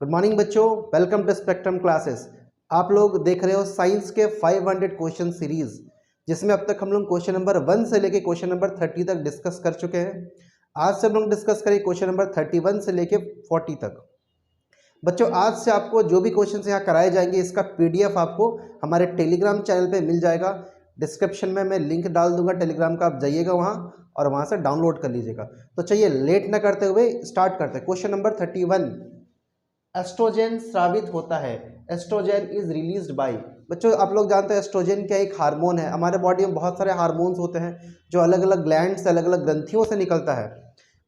Good morning बच्चों, welcome to spectrum classes. आप लोग देख रहे हो साइंस के 500 क्वेश्चन सीरीज, जिसमें अब तक हम लोग क्वेश्चन नंबर 1 से लेके क्वेश्चन नंबर 30 तक डिस्कस कर चुके हैं। आज से हम लोग डिस्कस करें क्वेश्चन नंबर 31 से लेके 40 तक। बच्चों, आज से आपको जो भी क्वेश्चन यहाँ कराए जाएंगे, इसका PDF आपको हमारे टेलीग्राम चैनल पे मिल जाएगा। डिस्क्रिप्शन में मैं लिंक डाल दूंगा टेलीग्राम का, आप जाइएगा वहाँ और वहाँ से डाउनलोड कर लीजिएगा। तो चलिए लेट ना करते हुए स्टार्ट करते हैं। क्वेश्चन नंबर 31, एस्ट्रोजन स्रावित होता है। Estrogen is released by. बच्चों, आप लोग जानते हैं एस्ट्रोजन क्या एक हार्मोन है। हमारे बॉडी में बहुत सारे हार्मोन्स होते हैं जो अलग अलग ग्लैंड से, अलग अलग ग्रंथियों से निकलता है।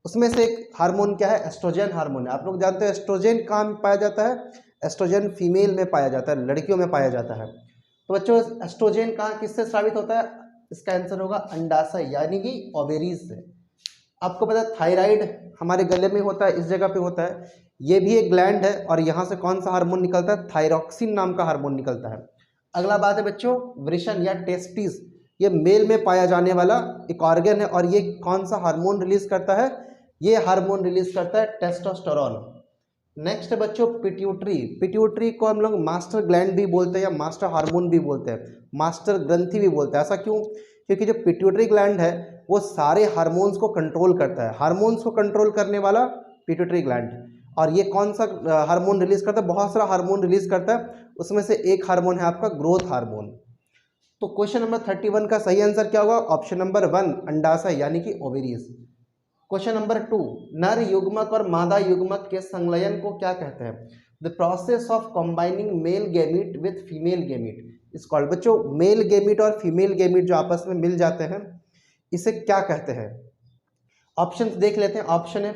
उसमें से एक हार्मोन क्या है? एस्ट्रोजन हार्मोन है। आप लोग जानते हैं एस्ट्रोजन कहाँ पाया जाता है? एस्ट्रोजन फीमेल में पाया जाता है, लड़कियों में पाया जाता है। तो बच्चों, एस्ट्रोजन कहाँ किससे स्रावित होता है? इसका आंसर होगा अंडाशय यानी कि ओवेरीज से। आपको पता है थायराइड हमारे गले में होता है, इस जगह पे होता है। ये भी एक ग्लैंड है और यहाँ से कौन सा हार्मोन निकलता है? थायरॉक्सिन नाम का हार्मोन निकलता है। अगला बात है बच्चों, वृषण या टेस्टिस, ये मेल में पाया जाने वाला एक ऑर्गन है और ये कौन सा हार्मोन रिलीज करता है? ये हार्मोन रिलीज करता है टेस्टोस्टेरोन। नेक्स्ट है बच्चों पिट्यूटरी। पिट्यूटरी को हम लोग मास्टर ग्लैंड भी बोलते हैं या मास्टर हार्मोन भी बोलते हैं, मास्टर ग्रंथि भी बोलते हैं। ऐसा क्यों? क्योंकि जो पिट्यूटरी ग्लैंड है वो सारे हार्मोन्स को कंट्रोल करता है। हार्मोन्स को कंट्रोल करने वाला पिट्यूटरी ग्लैंड। और ये कौन सा हार्मोन रिलीज करता है? बहुत सारा हार्मोन रिलीज करता है, उसमें से एक हार्मोन है आपका ग्रोथ हार्मोन। तो क्वेश्चन नंबर 31 का सही आंसर क्या होगा? ऑप्शन नंबर 1 अंडाशय यानी कि ओवेरीज। क्वेश्चन नंबर 2, नर युग्मक और मादा युग्मक के संलयन को क्या कहते हैं? The process of combining male gamete with female gamete is called. बच्चों, मेल गैमीट और फीमेल गैमीट जो आपस में मिल जाते हैं, इसे क्या कहते हैं? ऑप्शंस देख लेते हैं। ऑप्शन है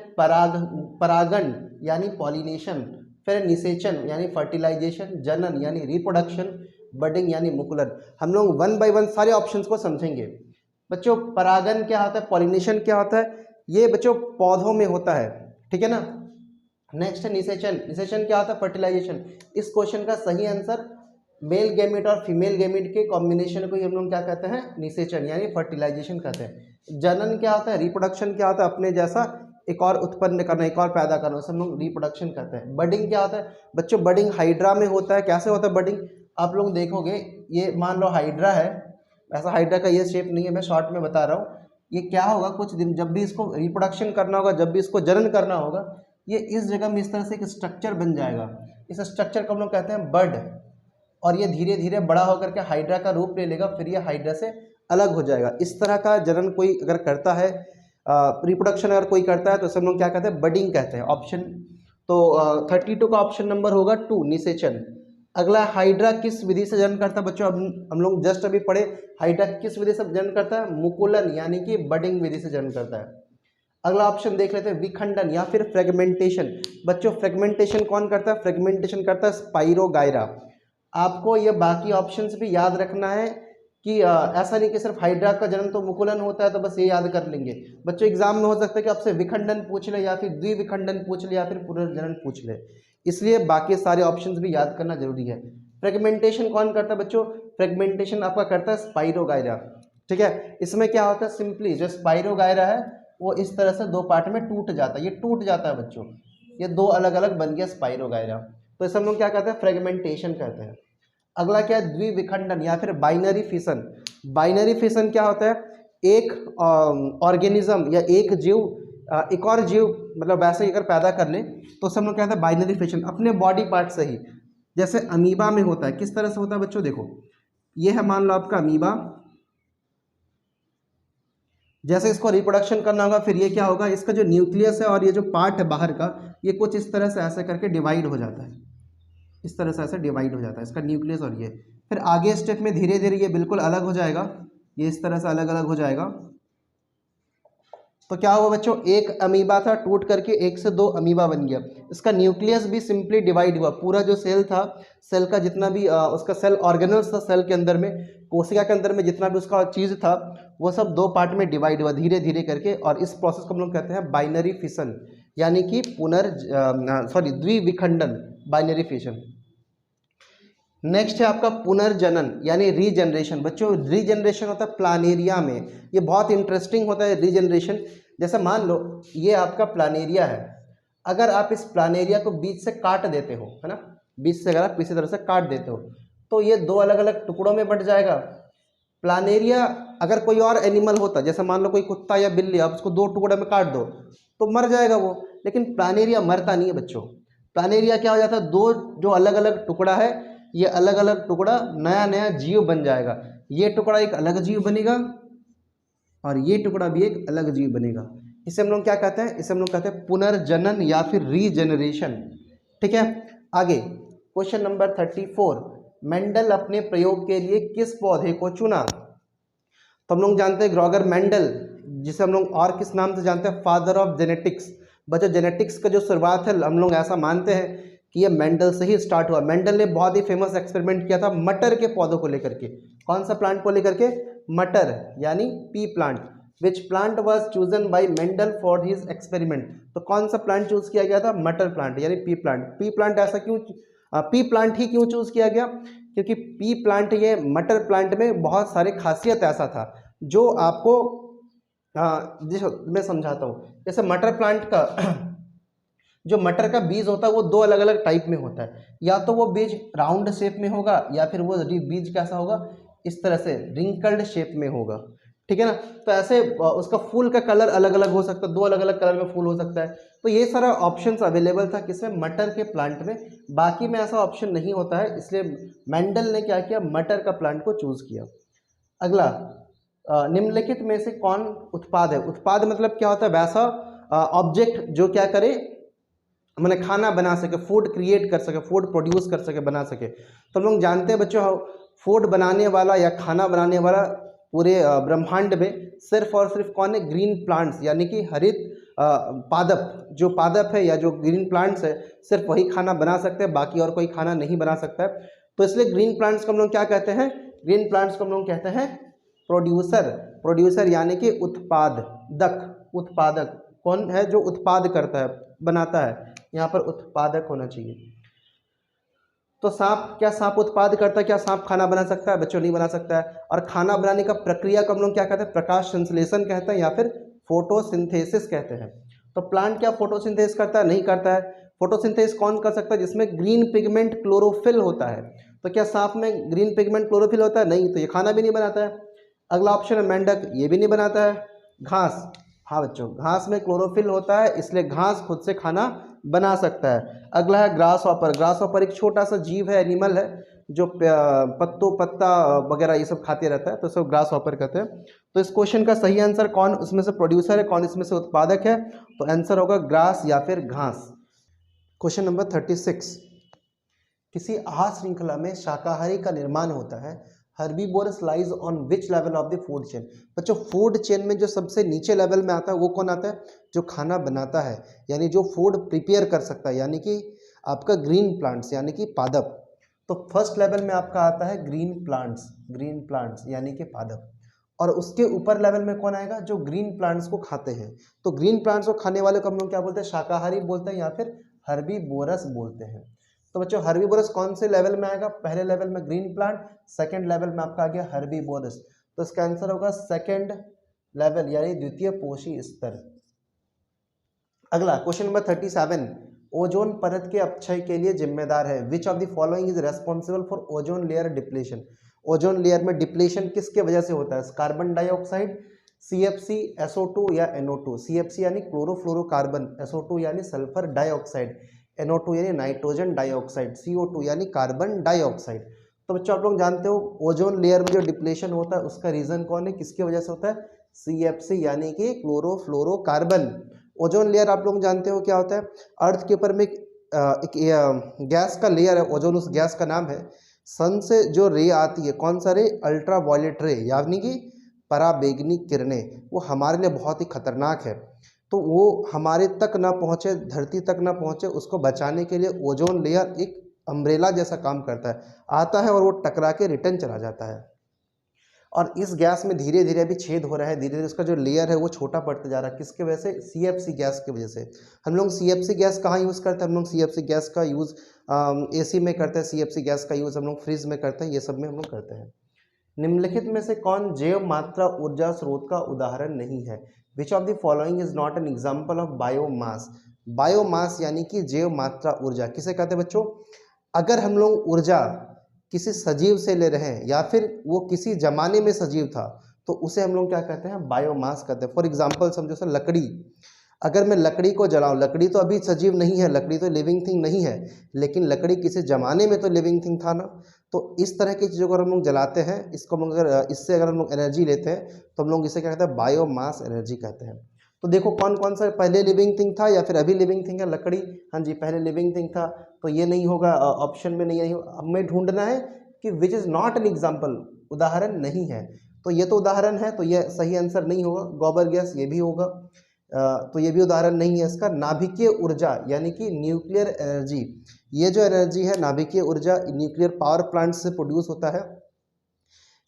परागण यानी पॉलिनेशन, फिर निषेचन यानी फर्टिलाइजेशन, जनन यानी रिप्रोडक्शन, बडिंग यानी मुकुलन। हम लोग 1 बाय 1 सारे ऑप्शंस को समझेंगे। बच्चों, परागण क्या होता है? पॉलिनेशन क्या होता है? ये बच्चों पौधों में होता है, ठीक है ना। नेक्स्ट है निषेचन। निषेचन क्या होता है? फर्टिलाइजेशन। इस क्वेश्चन का सही आंसर मेल गैमेट और फीमेल गैमेट के कॉम्बिनेशन को ही हम लोग क्या कहते हैं? निषेचन यानी फर्टिलाइजेशन कहते हैं। जनन क्या होता है? रिप्रोडक्शन क्या होता है? अपने जैसा एक और उत्पन्न करना, एक और पैदा करना, उसे हम लोग रिप्रोडक्शन कहते हैं। बडिंग क्या होता है? बच्चों, बडिंग हाइड्रा में होता है। कैसे होता है बडिंग? आप लोग देखोगे, ये मान लो हाइड्रा है, ऐसा हाइड्रा का ये शेप नहीं है, मैं शॉर्ट में बता रहा हूँ। ये क्या होगा, कुछ दिन जब भी इसको रिप्रोडक्शन करना होगा, जब भी इसको जनन करना होगा, ये इस जगह में इस तरह से एक स्ट्रक्चर बन जाएगा। इस स्ट्रक्चर को हम लोग कहते हैं बड। और ये धीरे धीरे बड़ा होकर के हाइड्रा का रूप ले लेगा, फिर ये हाइड्रा से अलग हो जाएगा। इस तरह का जनन कोई अगर करता है, रिप्रोडक्शन अगर कोई करता है, तो इसे हम लोग क्या कहते हैं? बडिंग कहते हैं। ऑप्शन तो 32 का ऑप्शन नंबर होगा 2 निषेचन। अगला, हाइड्रा किस विधि से जनन करता है? बच्चों, हम लोग जस्ट अभी पढ़े, हाइड्रा किस विधि से जनन करता है? मुकुलन यानी कि बडिंग विधि से जनन करता है। अगला ऑप्शन देख लेते हैं, विखंडन या फिर फ्रेगमेंटेशन। बच्चों, फ्रेगमेंटेशन कौन करता है? फ्रेगमेंटेशन करता है स्पाइरोगायरा। आपको ये बाकी ऑप्शंस भी याद रखना है कि ऐसा नहीं कि सिर्फ हाइड्रा का जन्म तो मुकुलन होता है तो बस ये याद कर लेंगे। बच्चों, एग्जाम में हो सकता है कि आपसे विखंडन पूछ ले, या फिर द्विविखंडन पूछ ले, या फिर पुनर्जनन पूछ ले, इसलिए बाकी सारे ऑप्शंस भी याद करना जरूरी है। फ्रेगमेंटेशन कौन करता है? बच्चों, फ्रेगमेंटेशन आपका करता है स्पाइरोगायरा, ठीक है। इसमें क्या होता है? सिंपली जो स्पाइरोगायरा है वो इस तरह से 2 पार्ट में टूट जाता है। ये टूट जाता है बच्चों, ये 2 अलग अलग बन गया स्पाइरोगायरा, तो इसे हम लोग क्या कहते हैं? फ्रेगमेंटेशन कहते हैं। अगला क्या है? द्विविखंडन या फिर बाइनरी फिशन। बाइनरी फिशन क्या होता है? एक ऑर्गेनिज्म या एक जीव एक और जीव मतलब वैसे ही अगर पैदा कर ले तो सब लोग कहते हैं बाइनरी फिशन, अपने बॉडी पार्ट से ही। जैसे अमीबा में होता है। किस तरह से होता है बच्चों? देखो, ये है मान लो आपका अमीबा। जैसे इसको रिप्रोडक्शन करना होगा, फिर ये क्या होगा? इसका जो न्यूक्लियस है और ये जो पार्ट है बाहर का, ये कुछ इस तरह से ऐसे करके डिवाइड हो जाता है। इस तरह से ऐसे डिवाइड हो जाता है इसका न्यूक्लियस, और ये फिर आगे स्टेप में धीरे धीरे ये बिल्कुल अलग हो जाएगा। ये इस तरह से अलग अलग हो जाएगा। तो क्या हुआ बच्चों? एक अमीबा था, टूट करके 1 से 2 अमीबा बन गया। इसका न्यूक्लियस भी सिंपली डिवाइड हुआ। पूरा जो सेल था, सेल का जितना भी उसका सेल ऑर्गेनल्स था, सेल के अंदर में, कोशिका के अंदर में जितना भी उसका चीज़ था, वो सब 2 पार्ट में डिवाइड हुआ धीरे धीरे करके। और इस प्रोसेस को हम लोग कहते हैं बाइनरी फिशन, यानी कि द्विविखंडन, बाइनरी फिशन। नेक्स्ट है आपका पुनर्जनन यानी रीजनरेशन। बच्चों, रीजनरेशन होता है प्लानेरिया में। ये बहुत इंटरेस्टिंग होता है रीजनरेशन। जैसे मान लो ये आपका प्लानेरिया है, अगर आप इस प्लानेरिया को बीच से काट देते हो, है ना, बीच से अगर आप किसी तरह से काट देते हो तो ये दो अलग अलग टुकड़ों में बंट जाएगा। प्लानेरिया अगर कोई और एनिमल होता, जैसे मान लो कोई कुत्ता या बिल्ली, आप उसको दो टुकड़े में काट दो तो मर जाएगा वो, लेकिन प्लानेरिया मरता नहीं है बच्चों। प्लानेरिया क्या हो जाता है, दो जो अलग अलग टुकड़ा है, ये अलग अलग टुकड़ा नया नया जीव बन जाएगा। ये टुकड़ा एक अलग जीव बनेगा और ये टुकड़ा भी एक अलग जीव बनेगा। इसे हम लोग क्या कहते हैं, इसे हम लोग कहते हैं पुनर्जनन या फिर रीजनरेशन। ठीक है, आगे क्वेश्चन नंबर 34, मेंडल अपने प्रयोग के लिए किस पौधे को चुना? तो हम लोग जानते हैं ग्रॉगर मेंडल, जिसे हम लोग और किस नाम से जानते हैं, फादर ऑफ जेनेटिक्स। बच्चों जेनेटिक्स का जो शुरुआत है हम लोग ऐसा मानते हैं कि ये मेंडल से ही स्टार्ट हुआ। मेंडल ने बहुत ही फेमस एक्सपेरिमेंट किया था मटर के पौधों को लेकर के। कौन सा प्लांट को लेकर के? मटर यानी P plant. Which plant was chosen by Mendel for his experiment. तो कौन सा प्लांट चूज किया गया था? मटर प्लांट यानी पी प्लांट। पी प्लांट ऐसा क्यों, पी प्लांट ही क्यों चूज किया गया? क्योंकि पी प्लांट, ये मटर प्लांट में बहुत सारे खासियत ऐसा था जो आपको मैं समझाता हूँ। जैसे मटर प्लांट का जो मटर का बीज होता है वो दो अलग अलग टाइप में होता है, या तो वो बीज राउंड शेप में होगा या फिर वो बीज कैसा होगा, इस तरह से रिंकल्ड शेप में होगा। ठीक है ना, तो ऐसे उसका फूल का कलर अलग अलग हो सकता है, दो अलग अलग कलर में फूल हो सकता है। तो ये सारा ऑप्शंस अवेलेबल था किसमें? मटर के प्लांट में। बाकी में ऐसा ऑप्शन नहीं होता है, इसलिए मेंडल ने क्या किया, मटर का प्लांट को चूज किया। अगला, निम्नलिखित में से कौन उत्पाद है? उत्पाद मतलब क्या होता है? वैसा ऑब्जेक्ट जो क्या करे, मैंने खाना बना सके, फूड क्रिएट कर सके, फूड प्रोड्यूस कर सके, बना सके। तो हम लोग जानते हैं बच्चों, फूड बनाने वाला या खाना बनाने वाला पूरे ब्रह्मांड में सिर्फ और सिर्फ कौन है? ग्रीन प्लांट्स, यानी कि हरित पादप। जो पादप है या जो ग्रीन प्लांट्स है, सिर्फ वही खाना बना सकते हैं, बाकी और कोई खाना नहीं बना सकता है। तो इसलिए ग्रीन प्लांट्स को हम लोग क्या कहते हैं? ग्रीन प्लांट्स को हम लोग कहते हैं प्रोड्यूसर। प्रोड्यूसर यानी कि उत्पादक। उत्पादक कौन है? जो उत्पाद करता है, बनाता है। यहाँ पर उत्पादक होना चाहिए। तो सांप, क्या सांप उत्पाद करता है? क्या सांप खाना बना सकता है? बच्चों नहीं बना सकता है। और खाना बनाने का प्रक्रिया को हम लोग क्या कहते हैं? प्रकाश संश्लेषण कहते हैं या फिर फोटोसिंथेसिस कहते हैं। तो प्लांट क्या फोटोसिंथेसिस करता है? नहीं करता है। फोटोसिंथेसिस कौन कर सकता है? जिसमें ग्रीन पिगमेंट क्लोरोफिल होता है। तो क्या सांप में ग्रीन पिगमेंट क्लोरोफिल होता है? नहीं, तो ये खाना भी नहीं बनाता है। अगला ऑप्शन है मेंढक, ये भी नहीं बनाता है। घास, हाँ बच्चों, घास में क्लोरोफिल होता है, इसलिए घास खुद से खाना बना सकता है। अगला है ग्रास हॉपर। ग्रास हॉपर एक छोटा सा जीव है, एनिमल है, जो पत्तों पत्ता वगैरह ये सब खाते रहता है, तो इसको ग्रास हॉपर कहते हैं। तो इस क्वेश्चन का सही आंसर, कौन उसमें से प्रोड्यूसर है, कौन इसमें से उत्पादक है? तो आंसर होगा ग्रास या फिर घास। क्वेश्चन नंबर 36, किसी आहार श्रृंखला में शाकाहारी का निर्माण होता है, herbivorous lies on which level of the food chain. बच्चों फूड चेन में जो सबसे नीचे लेवल में आता है वो कौन आता है? जो खाना बनाता है, यानी जो फूड प्रिपेयर कर सकता है, यानी कि आपका ग्रीन प्लांट्स यानी कि पादप। तो फर्स्ट लेवल में आपका आता है ग्रीन प्लांट्स, ग्रीन प्लांट्स यानी कि पादप। और उसके ऊपर लेवल में कौन आएगा? जो ग्रीन प्लांट्स को खाते हैं। तो ग्रीन प्लांट्स को खाने वाले को हम लोग क्या बोलते हैं? शाकाहारी बोलते हैं या फिर हर्बीवोरस बोलते हैं। तो बच्चों हर्बीवोरस कौन से लेवल में आएगा? पहले लेवल में ग्रीन प्लांट, सेकंड लेवल में आपका आ गया हर्बीवोरस। तो इसका आंसर होगा सेकंड लेवल यानी द्वितीय पोषी स्तर। अगला क्वेश्चन नंबर 37, ओजोन परत के अपक्षय के लिए जिम्मेदार है। Which of the following is responsible for ozone layer depletion. Ozone layer में डिप्लेशन किसके वजह से होता है? कार्बन डाइऑक्साइड, CFC, SO2 या NO2। CFC यानी क्लोरोफ्लोरोकार्बन, SO2 यानी सल्फर डाइऑक्साइड, NO2 यानी नाइट्रोजन डाइऑक्साइड, CO2 यानी कार्बन डाइऑक्साइड। तो बच्चों आप लोग जानते हो ओजोन लेयर में जो डिप्लेशन होता है उसका रीजन कौन है, किसकी वजह से होता है? CFC यानी कि क्लोरोफ्लोरोकार्बन। ओजोन लेयर आप लोग जानते हो क्या होता है? अर्थ के ऊपर में एक गैस का लेयर है ओजोन, उस गैस का नाम है। सन से जो रे आती है, कौन सा रे? अल्ट्रा वायलेट रे, यानी कि पराबैंगनी किरणें, वो हमारे लिए बहुत ही खतरनाक है। तो वो हमारे तक ना पहुँचे, धरती तक ना पहुँचे, उसको बचाने के लिए ओजोन लेयर एक अम्ब्रेला जैसा काम करता है, आता है और वो टकरा के रिटर्न चला जाता है। और इस गैस में धीरे धीरे अभी छेद हो रहा है, धीरे धीरे उसका जो लेयर है वो छोटा पड़ता जा रहा है। किसके वजह से? CFC गैस की वजह से। हम लोग CFC गैस कहाँ यूज़ करते हैं? हम लोग CFC गैस का यूज़ AC में करते हैं, CFC गैस का यूज़ हम लोग फ्रिज में करते हैं, ये सब में हम लोग करते हैं। निम्नलिखित में से कौन जैव मात्रा ऊर्जा स्रोत का उदाहरण नहीं है? Which of the following is not an example of biomass. Biomass यानी कि जैव मात्रा ऊर्जा किसे कहते हैं बच्चों? अगर हम लोग ऊर्जा किसी सजीव से ले रहे हैं या फिर वो किसी जमाने में सजीव था तो उसे हम लोग क्या कहते हैं? बायोमास कहते हैं। फॉर एग्जाम्पल समझो सर, लकड़ी, अगर मैं लकड़ी को जलाऊं, लकड़ी तो अभी सजीव नहीं है, लकड़ी तो लिविंग थिंग नहीं है, लेकिन लकड़ी किसी जमाने में तो लिविंग थिंग था ना। तो इस तरह की चीज़ों को हम लोग जलाते हैं, इसको हम अगर इससे अगर हम लोग एनर्जी लेते हैं तो हम लोग इसे क्या कहते हैं? बायोमास एनर्जी कहते हैं। तो देखो कौन कौन सा पहले लिविंग थिंग था या फिर अभी लिविंग थिंग है? लकड़ी, हाँ जी पहले लिविंग थिंग था, तो ये नहीं होगा, ऑप्शन में नहीं है। हमें ढूंढना है कि which is not an example, उदाहरण नहीं है, तो ये तो उदाहरण है, तो ये सही आंसर नहीं होगा। गोबर गैस ये भी होगा, तो ये भी उदाहरण नहीं है इसका। नाभिकीय ऊर्जा यानी कि न्यूक्लियर एनर्जी, ये जो एनर्जी है नाभिकीय ऊर्जा न्यूक्लियर पावर प्लांट से प्रोड्यूस होता है,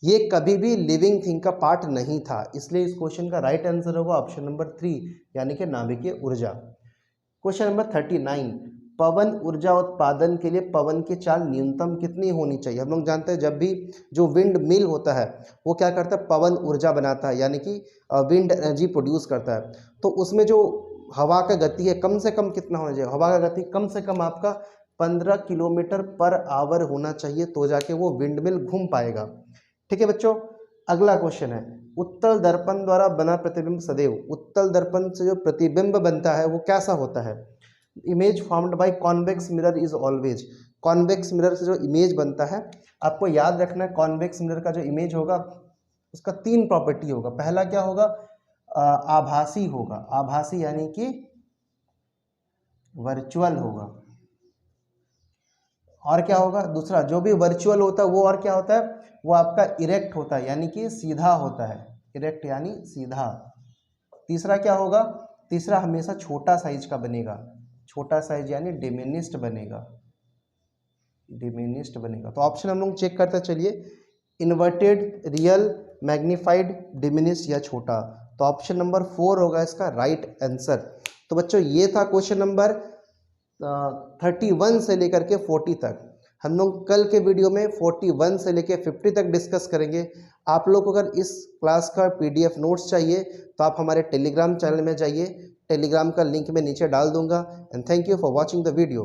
ये कभी भी लिविंग थिंग का पार्ट नहीं था, इसलिए इस क्वेश्चन का राइट आंसर होगा ऑप्शन नंबर 3 यानी कि नाभिकीय ऊर्जा। क्वेश्चन नंबर 39, पवन ऊर्जा उत्पादन के लिए पवन की चाल न्यूनतम कितनी होनी चाहिए? हम लोग जानते हैं जब भी जो विंड मिल होता है वो क्या करता है? पवन ऊर्जा बनाता है, यानी कि विंड एनर्जी प्रोड्यूस करता है। तो उसमें जो हवा का गति है कम से कम कितना होना चाहिए? हवा का गति कम से कम आपका 15 किलोमीटर पर आवर होना चाहिए, तो जाके वो विंड मिल घूम पाएगा। ठीक है बच्चों, अगला क्वेश्चन है, उत्तल दर्पण द्वारा बना प्रतिबिंब सदैव, उत्तल दर्पण से जो प्रतिबिंब बनता है वो कैसा होता है? Image formed by convex mirror is always, convex mirror से जो इमेज बनता है, आपको याद रखना है कॉन्वेक्स मिरर का जो इमेज होगा उसका 3 प्रॉपर्टी होगा। पहला क्या होगा? आभासी होगा, आभासी यानी कि वर्चुअल होगा। और क्या होगा? दूसरा, जो भी वर्चुअल होता है वो और क्या होता है? वो आपका इरेक्ट होता है, यानी कि सीधा होता है, इरेक्ट यानी सीधा। तीसरा क्या होगा? तीसरा हमेशा छोटा साइज का बनेगा, छोटा साइज यानी डिमिनिस्ड बनेगा, डिमिनिस्ड बनेगा। तो ऑप्शन हम लोग चेक करते चलिए, इन्वर्टेड, रियल, मैग्नीफाइड, डिमिनिस्ड या छोटा। तो ऑप्शन नंबर 4 होगा इसका राइट आंसर। तो बच्चों ये था क्वेश्चन नंबर 31 से लेकर के 40 तक। हम लोग कल के वीडियो में 41 से लेकर 50 तक डिस्कस करेंगे। आप लोग को अगर इस क्लास का PDF नोट्स चाहिए तो आप हमारे टेलीग्राम चैनल में जाइए, टेलीग्राम का लिंक मैं नीचे डाल दूंगा। And thank you for watching the video.